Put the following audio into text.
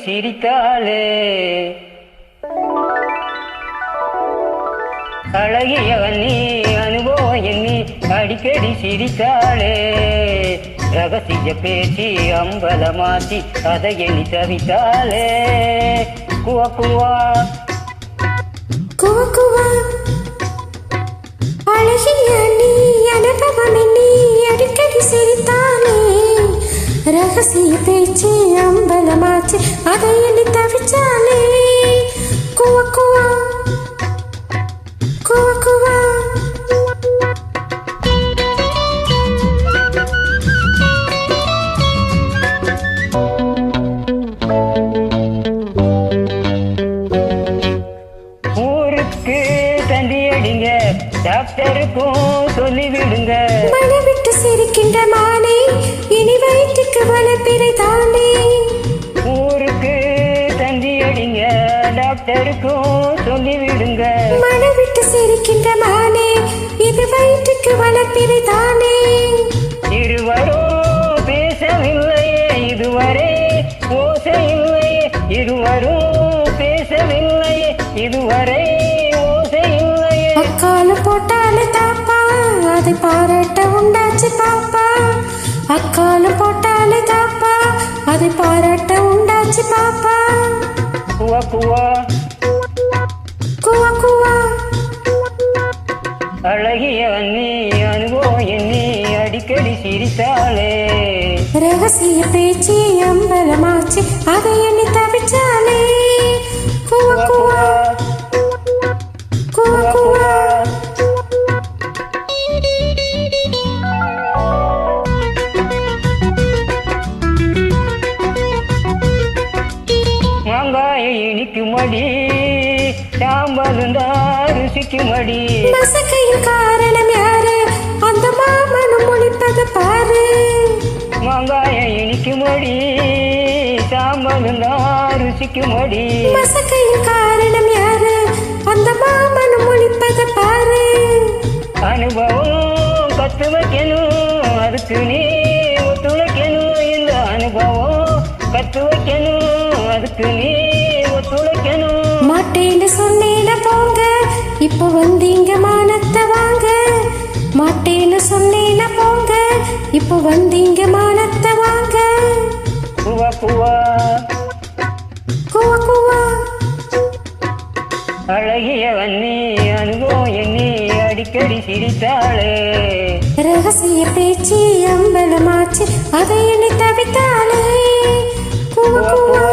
சிரித்தாளே அழகியவன் நீ அனுபவம் எண்ணி அடிக்கடி சிரித்தாளே ரகசிய பேச்சு அம்பலமாச்சி அதை எண்ணி தவித்தாளே குவா குவா குவா குவா அழகிய நீ அனுபவம் எண்ணி அடிக்கடி சிரித்தாளே ரகசிய பேச்சு அம்பலமாச்சி அதை எண்ணி தவிச்சாலே குவா குவா குவா குவா ஊருக்கு தந்தி அடிங்க டாக்டருக்கும் சொல்லிவிடுங்க மனை விட்டு சிரிக்கின்ற மானே இனி வயிற்றுக்கு வளர்ப்பிறை தானே ஊருக்கு தந்தி அடிங்க டாக்டருக்கும் சொல்லிவிடுங்க மனை விட்டு சிரிக்கின்ற மானே இது வயிற்றுக்கு வளர்ப்பிறை தானே இருவரும் பேசவில்லையே இதுவரை ஓசை இல்லையே இருவரும் பேசவில்லையே இதுவரை ஓசை இல்லையே அக்கால போட்டாலே தாப்பா அதை பாராட்ட உண்டாச்சு பாப்பா அக்கால போட்டாலே தாப்பா அதை பாராட்ட உண்டாச்சு பாப்பா குவா குவா குவா குவா அழகியவன் நீ அனுபவம் எண்ணி அடிக்கடி சிரித்தாளே ரகசிய பேச்சு அம்பலமாச்சு அதை எண்ணி தவிச்சாலே குவா குவா குவா குவா மாங்காய இனிக்குமடி சாம்பலுந்தா ருசிக்குமடி மசக்கையின் காரணம் யாரு அந்த மாமனும் முடிப்பது பாரு மாங்காய இனிக்குமடி சாம்பலுந்தா ருசிக்குமடி மசக்கையின் காரணம் யாரு அந்த மாமனும் முடிப்பது பாரு அனுபவம் கத்து வைக்கணும் அதுக்கு நீ ஒத்துழைக்கணும் இந்த அனுபவம் கத்து வைக்கணும் அதுக்கு நீ ஒத்துழைக்கணும் மாட்டேன்னு சொன்னேன போங்க இப்ப வந்தீங்க மானத்தை வாங்க மாட்டேன்னு சொன்னேன போங்க இப்ப வந்தீங்க மானத்தை வாங்க குவா குவா குவா குவா அழகியவன் நீ அனுபவம் எண்ணி அடிக்கடி சிரித்தாளே ரகசிய பேச்சு அம்பலமாச்சு அதை எண்ணி தவித்தாளே குவா குவா